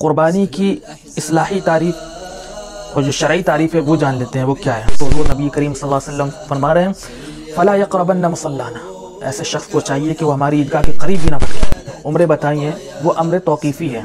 قربانی کی اصلاحی تعریف اور جو شرعی تعریف ہے وہ جان لیتے ہیں، وہ کیا ہے۔ تو وہ نبی کریم صلی اللہ علیہ وسلم فرما رہے ہیں فَلَا يَقْرَبَنَّ مُصَلَّانَا، ایسے شخص کو چاہیے کہ وہ ہماری عیدگاہ کے قریب بھی نہ بڑھے۔ عمریں بتائی ہیں وہ امر توقیفی ہے،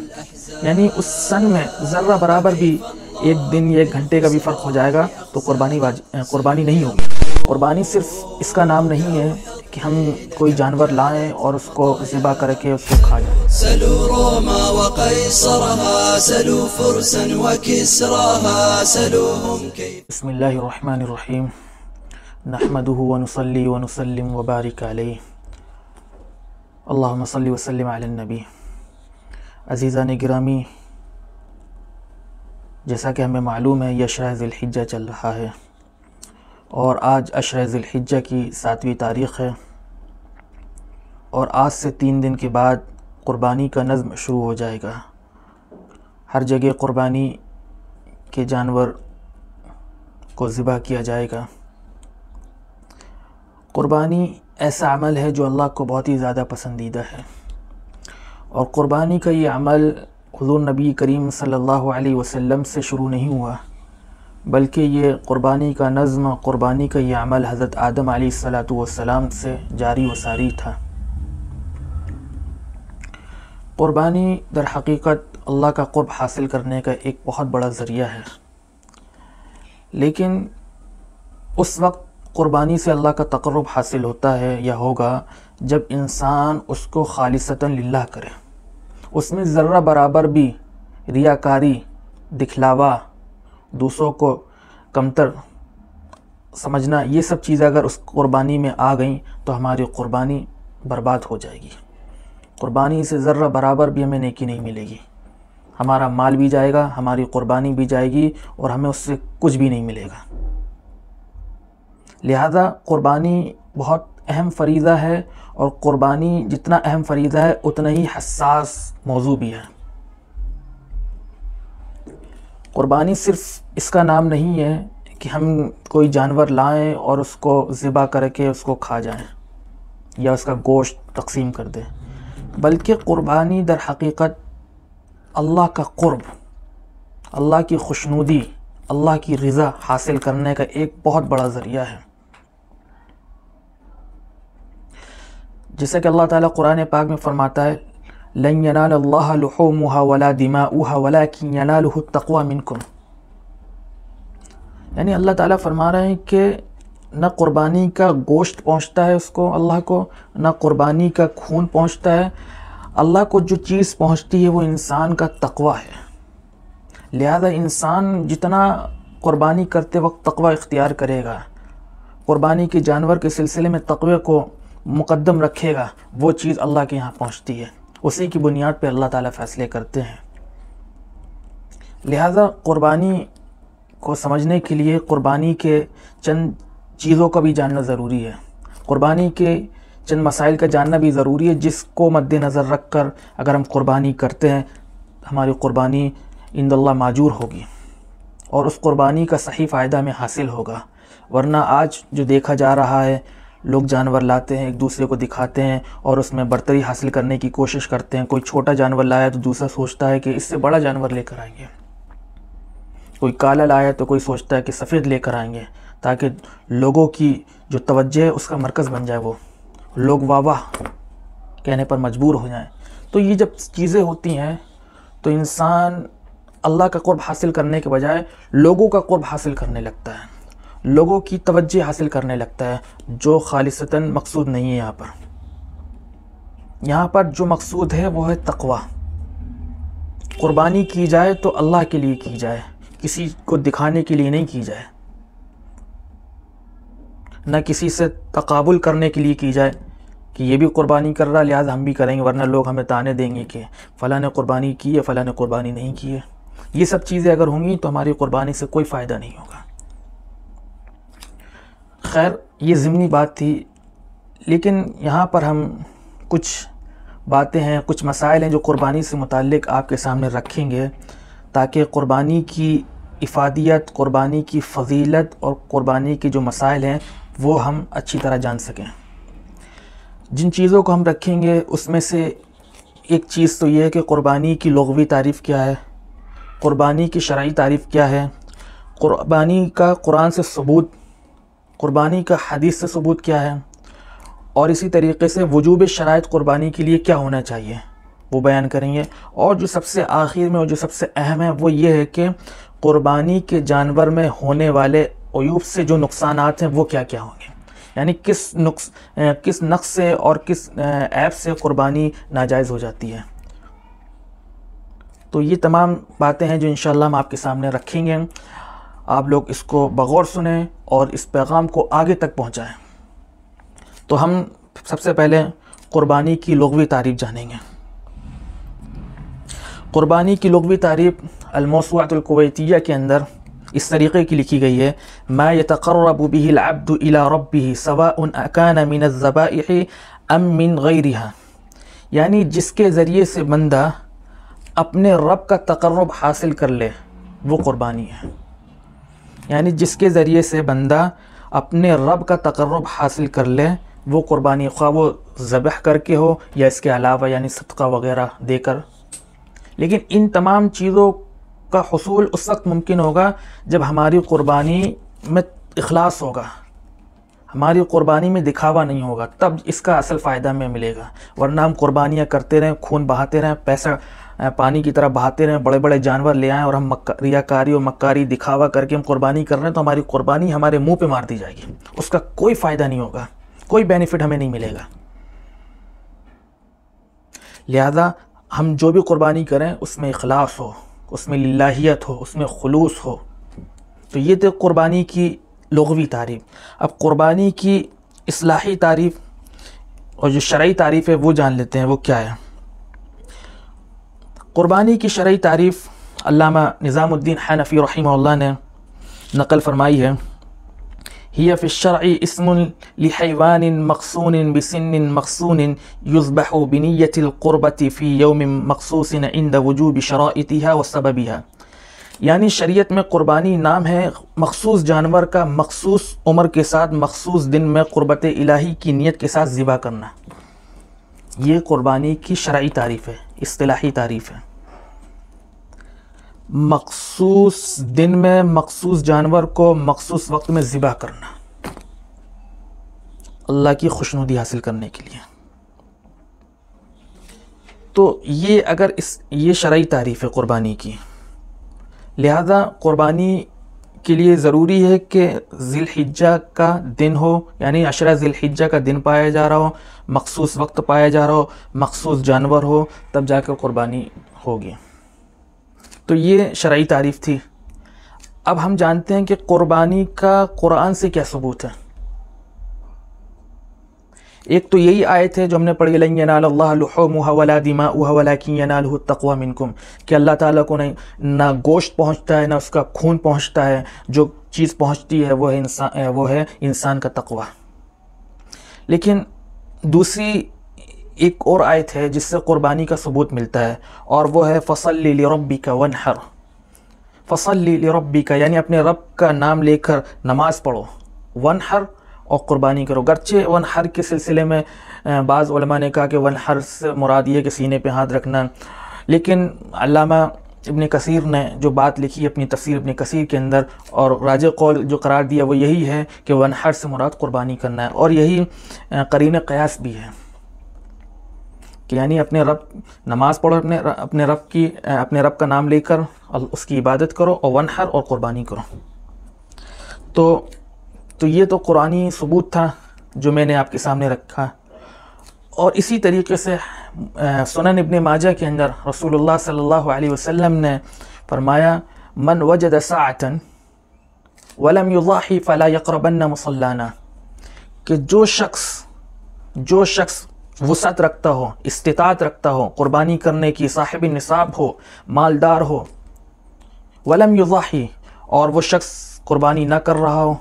یعنی اس سن میں ذرہ برابر بھی ایک دن یا ایک گھنٹے کا بھی فرق ہو جائے گا تو قربانی نہیں ہوگی۔ قربانی صرف اس کا نام نہیں ہے کہ ہم کوئی جانور لائیں اور اس کو ذبح کر کے اس کو کھا جائیں۔ سلوا روما وقيصرها سلوا فرسا وكسراها سلوهم كيف بسم اللہ الرحمن الرحیم نحمده ونصلی ونسلم وبارک علیہ اللہم صلی وسلم علی النبی۔ عزیزان گرامی، جیسا کہ ہمیں معلوم ہے یہ عشرہ ذی الحجہ چل رہا ہے اور آج عشرہ ذی الحجہ کی 7ویں تاریخ ہے، اور آج سے 3 دن کے بعد قربانی کا نظم شروع ہو جائے گا۔ ہر جگہ قربانی کے جانور کو ذبح کیا جائے گا۔ قربانی ایسا عمل ہے جو اللہ کو بہت ہی زیادہ پسندیدہ ہے، اور قربانی کا یہ عمل حضور نبی کریم صلی اللہ علیہ وسلم سے شروع نہیں ہوا، بلکہ یہ قربانی کا نظم، قربانی کا یہ عمل حضرت آدم علیہ السلام سے جاری و ساری تھا۔ قربانی در حقیقت اللہ کا قرب حاصل کرنے کا ایک بہت بڑا ذریعہ ہے، لیکن اس وقت قربانی سے اللہ کا تقرب حاصل ہوتا ہے یا ہوگا جب انسان اس کو خالصتاً للہ کرے، اس میں ذرہ برابر بھی ریاکاری، دکھلاوا، دوسروں کو کمتر سمجھنا، یہ سب چیزیں اگر اس قربانی میں آ گئیں تو ہماری قربانی برباد ہو جائے گی۔ قربانی سے ذرہ برابر بھی ہمیں نیکی نہیں ملے گی، ہمارا مال بھی جائے گا، ہماری قربانی بھی جائے گی، اور ہمیں اس سے کچھ بھی نہیں ملے گا۔ لہذا قربانی بہت اہم فریضہ ہے، اور قربانی جتنا اہم فریضہ ہے اتنا ہی حساس موضوع بھی ہے۔ قربانی صرف اس کا نام نہیں ہے کہ ہم کوئی جانور لائیں اور اس کو ذبح کر کے اس کو کھا جائیں یا اس کا گوشت تقسیم کر دیں، بلکہ قربانی در حقیقت اللہ کا قرب، اللہ کی خوشنودی، اللہ کی رضا حاصل کرنے کا ایک بہت بڑا ذریعہ ہے۔ جیسا کہ اللہ تعالیٰ قرآن پاک میں فرماتا ہے لَن يَنَالَ اللَّهَ لُحُومُهَا وَلَا دِمَاؤُهَا وَلَكِنْ يَنَالُهُ التَّقْوَى مِنْكُمْ، یعنی اللہ تعالیٰ فرما رہے ہیں کہ نہ قربانی کا گوشت پہنچتا ہے اس کو، اللہ کو نہ قربانی کا خون پہنچتا ہے، اللہ کو جو چیز پہنچتی ہے وہ انسان کا تقوی ہے۔ لہذا انسان جتنا قربانی کرتے وقت تقوی اختیار کرے گا، قربانی کے جانور کے سلسلے میں تقوی کو مقدم رکھے گا، وہ چیز اللہ کے یہاں پہنچتی ہے، اسی کی بنیاد پہ اللہ تعالیٰ فیصلے کرتے ہیں۔ لہذا قربانی کو سمجھنے کے لیے قربانی کے چند چیزوں کا بھی جاننا ضروری ہے، قربانی کے چند مسائل کا جاننا بھی ضروری ہے، جس کو مد نظر رکھ کر اگر ہم قربانی کرتے ہیں ہماری قربانی عند اللہ ماجور ہوگی، اور اس قربانی کا صحیح فائدہ ہمیں حاصل ہوگا۔ ورنہ آج جو دیکھا جا رہا ہے، لوگ جانور لاتے ہیں، ایک دوسرے کو دکھاتے ہیں اور اس میں برتری حاصل کرنے کی کوشش کرتے ہیں۔ کوئی چھوٹا جانور لایا تو دوسرا سوچتا ہے کہ اس سے بڑا جانور لے کر آئیں گے، کوئی کالا لایا تو کوئی سوچتا ہے کہ سفید لے کر آئیں گے، تاکہ لوگوں کی جو توجہ ہے اس کا مرکز بن جائے، وہ لوگ واہ واہ کہنے پر مجبور ہو جائیں۔ تو یہ جب چیزیں ہوتی ہیں تو انسان اللہ کا قرب حاصل کرنے کے بجائے لوگوں کا قرب حاصل کرنے لگتا ہے، لوگوں کی توجہ حاصل کرنے لگتا ہے، جو خالصتاً مقصود نہیں ہے۔ یہاں پر جو مقصود ہے وہ ہے تقوی۔ قربانی کی جائے تو اللہ کے لیے کی جائے، کسی کو دکھانے کے لیے نہیں کی جائے، نہ کسی سے تقابل کرنے کے لیے کی جائے کہ یہ بھی قربانی کر رہا لہٰذا ہم بھی کریں گے، ورنہ لوگ ہمیں تانے دیں گے کہ فلاں نے قربانی کی ہے، فلاں نے قربانی نہیں کی ہے۔ یہ سب چیزیں اگر ہوں گی تو ہماری قربانی سے کوئی فائدہ نہیں ہوگا۔ خیر، یہ ضمنی بات تھی، لیکن یہاں پر ہم کچھ باتیں ہیں، کچھ مسائل ہیں جو قربانی سے متعلق آپ کے سامنے رکھیں گے، تاکہ قربانی کی افادیت، قربانی کی فضیلت اور قربانی کے جو مسائل ہیں وہ ہم اچھی طرح جان سکیں۔ جن چیزوں کو ہم رکھیں گے اس میں سے ایک چیز تو یہ ہے کہ قربانی کی لغوی تعریف کیا ہے، قربانی کی شرعی تعریف کیا ہے، قربانی کا قرآن سے ثبوت، قربانی کا حدیث سے ثبوت کیا ہے، اور اسی طریقے سے وجوب شرائط قربانی کے لیے کیا ہونا چاہیے وہ بیان کریں گے۔ اور جو سب سے آخر میں اور جو سب سے اہم ہے وہ یہ ہے کہ قربانی کے جانور میں ہونے والے عیوب سے جو نقصانات ہیں وہ کیا کیا ہوں گے، یعنی کس نقص سے اور کس عیب سے قربانی ناجائز ہو جاتی ہے۔ تو یہ تمام باتیں ہیں جو انشاءاللہ ہم آپ کے سامنے رکھیں گے، آپ لوگ اس کو بغور سنیں اور اس پیغام کو آگے تک پہنچائیں۔ تو ہم سب سے پہلے قربانی کی لغوی تعریف جانیں گے۔ قربانی کی لغوی تعریف الموسوعۃ الکویتیہ کے اندر اس طریقے کی لکھی گئی ہے، ما يتقرب به العبد الى ربه سواء كان من الذبائح ام من غیرها، یعنی جس کے ذریعے سے بندہ اپنے رب کا تقرب حاصل کر لے وہ قربانی ہے، یعنی جس کے ذریعے سے بندہ اپنے رب کا تقرب حاصل کر لے وہ قربانی، خواہ وہ ذبح کر کے ہو یا اس کے علاوہ یعنی صدقہ وغیرہ دے کر۔ لیکن ان تمام چیزوں کا حصول اس وقت ممکن ہوگا جب ہماری قربانی میں اخلاص ہوگا، ہماری قربانی میں دکھاوا نہیں ہوگا، تب اس کا اصل فائدہ ہمیں ملے گا۔ ورنہ ہم قربانیاں کرتے رہیں، خون بہاتے رہیں، پیسہ پانی کی طرح بہاتے رہیں، بڑے بڑے جانور لے آئیں اور ہم ریاکاری اور مکاری دکھاوا کر کے ہم قربانی کر رہے ہیں تو ہماری قربانی ہمارے منہ پہ مار دی جائے گی، اس کا کوئی فائدہ نہیں ہوگا، کوئی بینیفٹ ہمیں نہیں ملے گا۔ لہذا ہم جو بھی قربانی کریں اس میں اخلاص ہو، اس میں للہیت ہو، اس میں خلوص ہو۔ تو یہ تو قربانی کی لغوی تعریف۔ اب قربانی کی اصطلاحی تعریف اور جو شرعی تعریف ہے وہ جان لیتے ہیں، وہ کیا ہے۔ قربانی کی شرعی تعریف علامہ نظام الدین حنفی رحمہ اللہ نے نقل فرمائی ہے، ہی فی الشرع اسم لحیوان مقصون بسن مقصون یذبح بنیت القربۃ فی یوم مخصوص عند وجوب شرائطها وسببها، یعنی شریعت میں قربانی نام ہے مخصوص جانور کا مخصوص عمر کے ساتھ مخصوص دن میں قربت الہی کی نیت کے ساتھ ذبح کرنا۔ یہ قربانی کی شرعی تعریف ہے، اصطلاحی تعریف ہے۔ مخصوص دن میں مخصوص جانور کو مخصوص وقت میں ذبح کرنا، اللہ کی خوشنودی حاصل کرنے کے لیے۔ تو یہ شرعی تعریف ہے قربانی کی۔ لہذا قربانی کے لیے ضروری ہے کہ ذی الحجہ کا دن ہو، یعنی عشرہ ذی الحجہ کا دن پایا جا رہا ہو، مخصوص وقت پایا جا رہا ہو، مخصوص جانور ہو، تب جا کر قربانی ہوگی۔ تو یہ شرعی تعریف تھی۔ اب ہم جانتے ہیں کہ قربانی کا قرآن سے کیا ثبوت ہے۔ ایک تو یہی آیت ہے جو ہم نے پڑھی، لن ینال اللہ لحومها ولا دماؤها ولکن ینالہ التقوی منکم، کہ اللہ تعالیٰ کو نہ گوشت پہنچتا ہے نہ اس کا خون پہنچتا ہے، جو چیز پہنچتی ہے وہ ہے انسان کا تقوی۔ لیکن دوسری ایک اور آیت ہے جس سے قربانی کا ثبوت ملتا ہے، اور وہ ہے فصلی لربک وانحر، فصلی لربک یعنی اپنے رب کا نام لے کر نماز پڑھو، وانحر اور قربانی کرو۔ گرچہ ونحر کے سلسلے میں بعض علماء نے کہا کہ ونحر سے مراد یہ کہ سینے پہ ہاتھ رکھنا، لیکن علامہ ابن کثیر نے جو بات لکھی اپنی تفسیر ابن کثیر کے اندر اور راجح قول جو قرار دیا وہ یہی ہے کہ ونحر سے مراد قربانی کرنا ہے، اور یہی قرین قیاس بھی ہے کہ یعنی اپنے رب نماز پڑھو، اپنے رب کا نام لے کر اس کی عبادت کرو، اور ونحر اور قربانی کرو۔ تو یہ تو قرآنی ثبوت تھا جو میں نے آپ کے سامنے رکھا۔ اور اسی طریقے سے سنن ابن ماجہ کے اندر رسول اللہ صلی اللہ علیہ وسلم نے فرمایا، من وجد ساعتا ولم یضاحی فلا یقربن مصلانا، کہ جو شخص وسعت رکھتا ہو، استطاعت رکھتا ہو قربانی کرنے کی، صاحب نصاب ہو، مالدار ہو، ولم یضاحی اور وہ شخص قربانی نہ کر رہا ہو،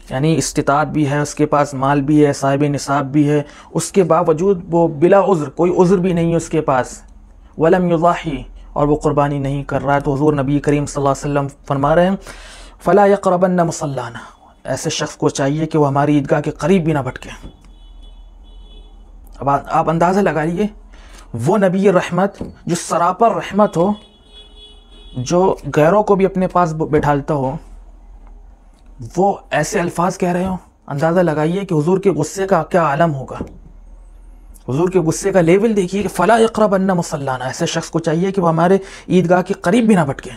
یعنی استطاعت بھی ہے، اس کے پاس مال بھی ہے، صاحب نصاب بھی ہے، اس کے باوجود وہ بلا عذر، کوئی عذر بھی نہیں ہے اس کے پاس، ولم یضاحی اور وہ قربانی نہیں کر رہا ہے، تو حضور نبی کریم صلی اللہ علیہ وسلم فرما رہے ہیں فلا یقربن مصلانا، ایسے شخص کو چاہیے کہ وہ ہماری عیدگاہ کے قریب بھی نہ بھٹکے۔ اب آپ اندازہ لگائیے، وہ نبی رحمت جو سراپر رحمت ہو، جو غیروں کو بھی اپنے پاس بٹھالتا ہو وہ ایسے الفاظ کہہ رہے ہوں، اندازہ لگائیے کہ حضور کے غصے کا کیا عالم ہوگا، حضور کے غصے کا لیول دیکھیے کہ فلا یقربن مصلانا، ایسے شخص کو چاہیے کہ وہ ہمارے عیدگاہ کے قریب بھی نہ بھٹکے۔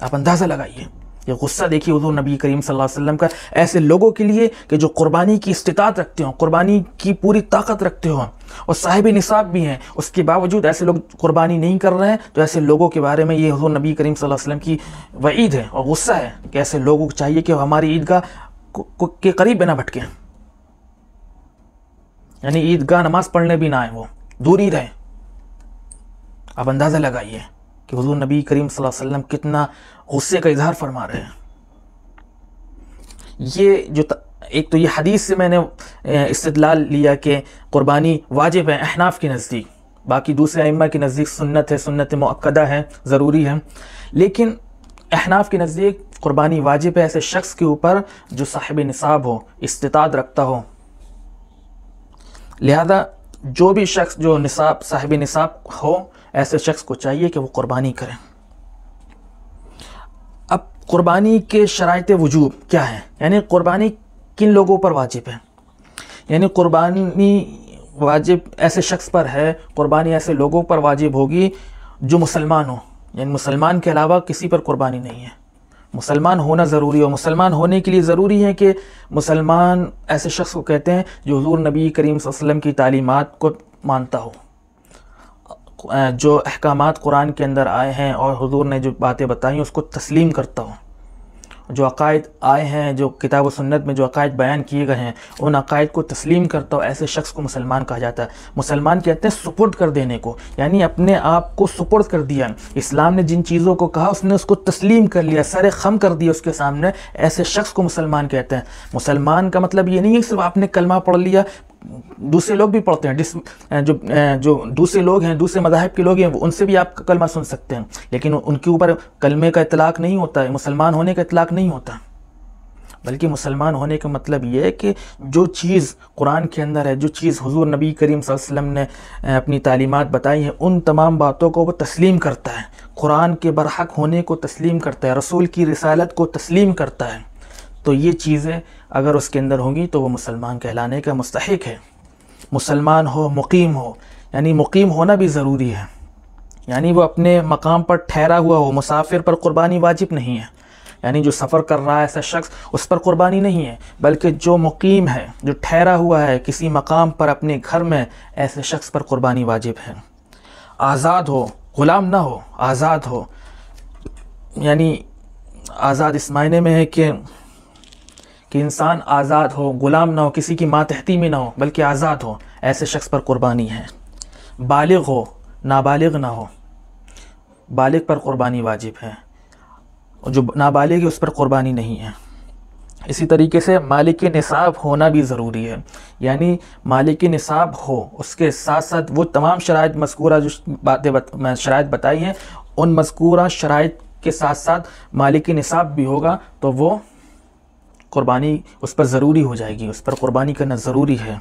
آپ اندازہ لگائیے، یہ غصہ دیکھیے حضور نبی کریم صلی اللہ علیہ وسلم کا ایسے لوگوں کے لیے کہ جو قربانی کی استطاعت رکھتے ہوں، قربانی کی پوری طاقت رکھتے ہوں اور صاحب نصاب بھی ہیں، اس کے باوجود ایسے لوگ قربانی نہیں کر رہے ہیں، تو ایسے لوگوں کے بارے میں یہ حضور نبی کریم صلی اللہ علیہ وسلم کی وعید ہے اور غصہ ہے کہ ایسے لوگوں کو چاہیے کہ وہ ہماری عیدگاہ کے قریب بھی نہ بھٹکیں، یعنی عیدگاہ نماز پڑھنے بھی نہ آئیں، وہ دور ہی رہیں۔ آپ اندازہ لگائیے کہ حضور نبی کریم صلی اللہ علیہ وسلم کتنا غصے کا اظہار فرما رہے ہیں۔ یہ جو ایک تو یہ حدیث سے میں نے استدلال لیا کہ قربانی واجب ہے احناف کے نزدیک، باقی دوسرے ائمہ کے نزدیک سنت ہے، سنت مؤکدہ ہے، ضروری ہے، لیکن احناف کے نزدیک قربانی واجب ہے ایسے شخص کے اوپر جو صاحب نصاب ہو، استطاعت رکھتا ہو۔ لہذا جو بھی شخص جو صاحب نصاب ہو، ایسے شخص کو چاہیے کہ وہ قربانی کریں۔ اب قربانی کے شرائط وجوب کیا ہیں، یعنی قربانی کن لوگوں پر واجب ہے؟ یعنی قربانی واجب ایسے شخص پر ہے، قربانی ایسے لوگوں پر واجب ہوگی جو مسلمان ہوں، یعنی مسلمان کے علاوہ کسی پر قربانی نہیں ہے۔ مسلمان ہونا ضروری ہو، مسلمان ہونے کے لیے ضروری ہے کہ مسلمان ایسے شخص کو کہتے ہیں جو حضور نبی کریم صلی اللہ علیہ وسلم کی تعلیمات کو مانتا ہو، جو احکامات قرآن کے اندر آئے ہیں اور حضور نے جو باتیں بتائی ہیں اس کو تسلیم کرتا ہو، جو عقائد آئے ہیں، جو کتاب و سنت میں جو عقائد بیان کیے گئے ہیں ان عقائد کو تسلیم کرتا ہو، ایسے شخص کو مسلمان کہا جاتا ہے۔ مسلمان کہتے ہیں سپرد کر دینے کو، یعنی اپنے آپ کو سپرد کر دیا، اسلام نے جن چیزوں کو کہا اس نے اس کو تسلیم کر لیا، سر خم کر دیا اس کے سامنے، ایسے شخص کو مسلمان کہتے ہیں۔ مسلمان کا مطلب یہ نہیں ہے کہ صرف آپ نے کلمہ پڑھ لیا، دوسرے لوگ بھی پڑھتے ہیں، جو دوسرے لوگ ہیں، دوسرے مذاہب کے لوگ ہیں، ان سے بھی آپ کلمہ سن سکتے ہیں، لیکن ان کے اوپر کلمے کا اطلاق نہیں ہوتا ہے، مسلمان ہونے کا اطلاق نہیں ہوتا، بلکہ مسلمان ہونے کا مطلب یہ ہے کہ جو چیز قرآن کے اندر ہے، جو چیز حضور نبی کریم صلی اللہ علیہ وسلم نے اپنی تعلیمات بتائی ہیں، ان تمام باتوں کو وہ تسلیم کرتا ہے، قرآن کے برحق ہونے کو تسلیم کرتا ہے، رسول کی رسالت کو تسلیم کرتا ہے، تو یہ چیزیں اگر اس کے اندر ہوں گی تو وہ مسلمان کہلانے کا مستحق ہے۔ مسلمان ہو، مقیم ہو، یعنی مقیم ہونا بھی ضروری ہے، یعنی وہ اپنے مقام پر ٹھہرا ہوا ہو، مسافر پر قربانی واجب نہیں ہے، یعنی جو سفر کر رہا ہے ایسا شخص اس پر قربانی نہیں ہے، بلکہ جو مقیم ہے، جو ٹھہرا ہوا ہے کسی مقام پر اپنے گھر میں، ایسے شخص پر قربانی واجب ہے۔ آزاد ہو، غلام نہ ہو، آزاد ہو، یعنی آزاد اس معنی میں ہے کہ انسان آزاد ہو، غلام نہ ہو، کسی کی ماتحتی میں نہ ہو، بلکہ آزاد ہو، ایسے شخص پر قربانی ہے۔ بالغ ہو، نابالغ نہ ہو، بالغ پر قربانی واجب ہے، اور جو نابالغ ہے اس پر قربانی نہیں ہے۔ اسی طریقے سے مالک نصاب ہونا بھی ضروری ہے، یعنی مالک نصاب ہو، اس کے ساتھ ساتھ وہ تمام شرائط مذکورہ جو شرائط بتائی ہیں، ان مذکورہ شرائط کے ساتھ ساتھ مالک نصاب بھی ہوگا تو وہ قربانی اس پر ضروری ہو جائے گی، اس پر قربانی کرنا ضروری ہے۔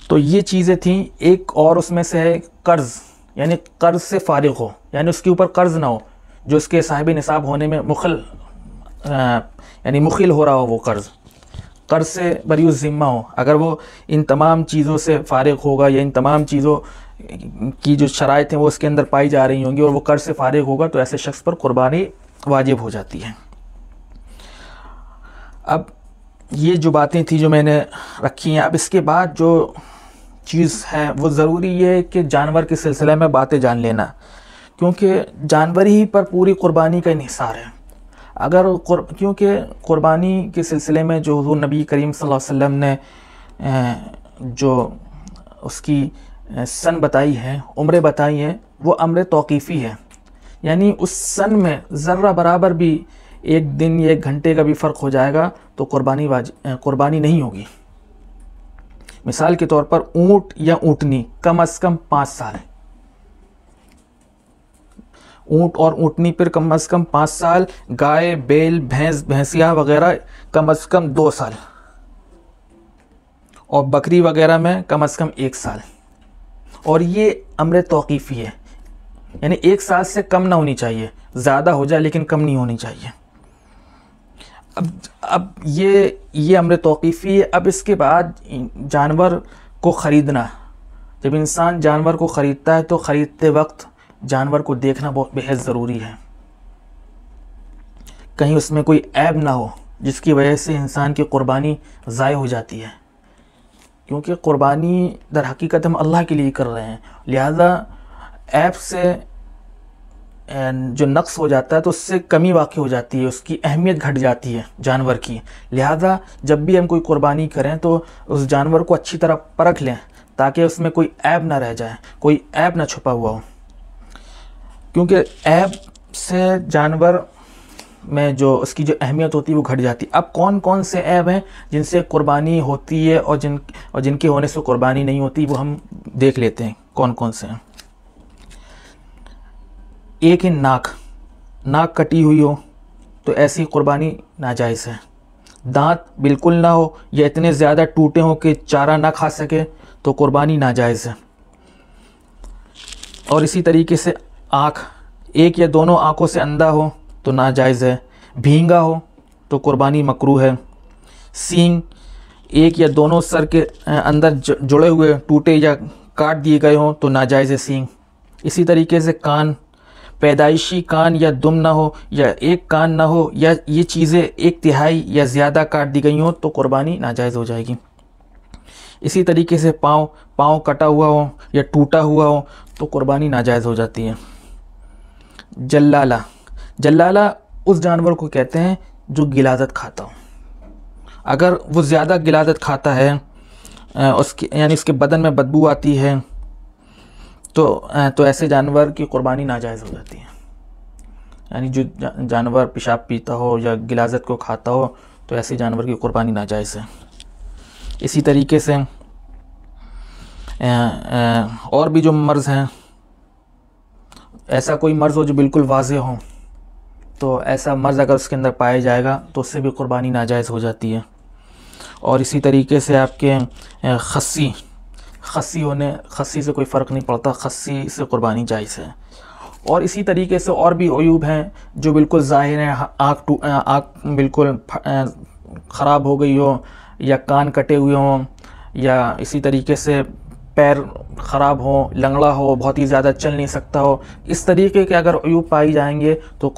تو یہ چیزیں تھیں۔ ایک اور اس میں سے ہے قرض، یعنی قرض سے فارغ ہو، یعنی اس کے اوپر قرض نہ ہو جو اس کے صاحب نصاب ہونے میں مخل ہو رہا ہو، وہ قرض سے بری الذمہ ہو۔ اگر وہ ان تمام چیزوں سے فارغ ہوگا یا ان تمام چیزوں کی جو شرائط ہیں وہ اس کے اندر پائی جا رہی ہوں گی اور وہ قرض سے فارغ ہوگا تو ایسے شخص پر قربانی واجب ہو جاتی ہے۔ اب یہ جو باتیں تھیں جو میں نے رکھی ہیں، اب اس کے بعد جو چیز ہے وہ ضروری یہ ہے کہ جانور کے سلسلے میں باتیں جان لینا، کیونکہ جانور ہی پر پوری قربانی کا انحصار ہے۔ کیونکہ قربانی کے سلسلے میں جو حضور نبی کریم صلی اللہ علیہ وسلم نے جو اس کی سن بتائی ہے، عمریں بتائی ہیں، وہ امر توقیفی ہے، یعنی اس سن میں ذرہ برابر بھی ایک دن یا ایک گھنٹے کا بھی فرق ہو جائے گا تو قربانی نہیں ہوگی۔ مثال کے طور پر اونٹ یا اونٹنی کم از کم 5 سال، اونٹ اور اونٹنی پر کم از کم 5 سال، گائے، بیل، بھینسیاں وغیرہ کم از کم 2 سال، اور بکری وغیرہ میں کم از کم 1 سال، اور یہ امر توقیفی ہے، یعنی 1 سال سے کم نہ ہونی چاہیے، زیادہ ہو جائے لیکن کم نہیں ہونی چاہیے۔ اب یہ امر توقیفی ہے۔ اب اس کے بعد جانور کو خریدنا، جب انسان جانور کو خریدتا ہے تو خریدتے وقت جانور کو دیکھنا بہت بےحد ضروری ہے، کہیں اس میں کوئی عیب نہ ہو جس کی وجہ سے انسان کی قربانی ضائع ہو جاتی ہے، کیونکہ قربانی در حقیقت ہم اللہ کے لیے کر رہے ہیں، لہذا عیب سے جو نقص ہو جاتا ہے تو اس سے کمی واقع ہو جاتی ہے، اس کی اہمیت گھٹ جاتی ہے جانور کی۔ لہذا جب بھی ہم کوئی قربانی کریں تو اس جانور کو اچھی طرح پرکھ لیں تاکہ اس میں کوئی عیب نہ رہ جائے، کوئی عیب نہ چھپا ہوا ہو، کیونکہ عیب سے جانور میں جو اس کی جو اہمیت ہوتی ہے وہ گھٹ جاتی ہے۔ اب کون کون سے عیب ہیں جن سے قربانی ہوتی ہے اور جن کے ہونے سے قربانی نہیں ہوتی، وہ ہم دیکھ لیتے ہیں کون کون سے ہیں۔ ایک ہے ناک کٹی ہوئی ہو تو ایسی قربانی ناجائز ہے، دانت بالکل نہ ہو یا اتنے زیادہ ٹوٹے ہوں کہ چارہ نہ کھا سکے تو قربانی ناجائز ہے۔ اور اسی طریقے سے آنکھ، ایک یا دونوں آنکھوں سے اندھا ہو تو ناجائز ہے، بھینگا ہو تو قربانی مکروہ ہے۔ سینگ ایک یا دونوں سر کے اندر جڑے ہوئے ٹوٹے یا کاٹ دیے گئے ہوں تو ناجائز ہے سینگ۔ اسی طریقے سے کان، پیدائشی کان یا دم نہ ہو یا ایک کان نہ ہو یا یہ چیزیں 1/3 یا زیادہ کاٹ دی گئی ہوں تو قربانی ناجائز ہو جائے گی۔ اسی طریقے سے پاؤں کٹا ہوا ہو یا ٹوٹا ہوا ہو تو قربانی ناجائز ہو جاتی ہے۔ جلالہ اس جانور کو کہتے ہیں جو غلاظت کھاتا ہو، اگر وہ زیادہ غلاظت کھاتا ہے یعنی اس کے بدن میں بدبو آتی ہے تو ایسے جانور کی قربانی ناجائز ہو جاتی ہے، یعنی جو جانور پیشاب پیتا ہو یا غلاظت کو کھاتا ہو تو ایسے جانور کی قربانی ناجائز ہے۔ اسی طریقے سے اور بھی جو مرض ہیں، ایسا کوئی مرض ہو جو بالکل واضح ہو تو ایسا مرض اگر اس کے اندر پایا جائے گا تو اس سے بھی قربانی ناجائز ہو جاتی ہے۔ اور اسی طریقے سے آپ کے خصی سے کوئی فرق نہیں پڑتا، خصی سے قربانی جائز ہے۔ اور اسی طریقے سے اور بھی عیوب ہیں جو بالکل ظاہر ہیں، آنکھ بالکل خراب ہو گئی ہو یا کان کٹے ہوئے ہوں یا اسی طریقے سے پیر خراب ہو، لنگڑا ہو، بہت ہی زیادہ چل نہیں سکتا ہو، اس طریقے کے اگر عیوب پائی جائیں گے تو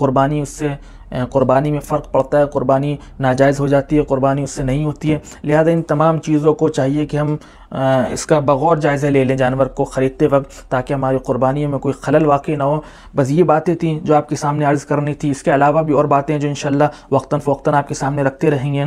قربانی میں فرق پڑتا ہے، قربانی ناجائز ہو جاتی ہے، قربانی اس سے نہیں ہوتی ہے۔ لہذا ان تمام چیزوں کو چاہیے کہ ہم اس کا بغور جائزہ لے لیں جانور کو خریدتے وقت، تاکہ ہماری قربانی میں کوئی خلل واقع نہ ہو۔ بس یہ باتیں تھیں جو آپ کے سامنے عرض کرنی تھی، اس کے علاوہ بھی اور باتیں جو انشاءاللہ وقتاً فوقتاً آپ کے سامنے رکھتے رہیں گے۔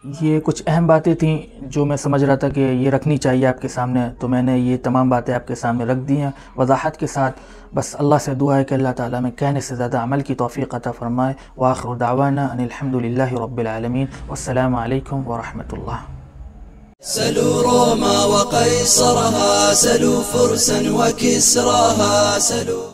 یہ کچھ اہم باتیں تھیں جو میں سمجھ رہا تھا کہ یہ رکھنی چاہیے آپ کے سامنے، تو میں نے یہ تمام باتیں آپ کے سامنے رکھ دی ہیں وضاحت کے ساتھ۔ بس اللہ سے دعا ہے کہ اللہ تعالیٰ میں کہنے سے زیادہ عمل کی توفیق عطا فرمائے۔ وآخر دعوانا ان الحمدللہ رب العالمین، والسلام علیکم ورحمۃ اللہ۔ سلوا روما وقيصرها، سلوا فرسا وكسراها، سلوا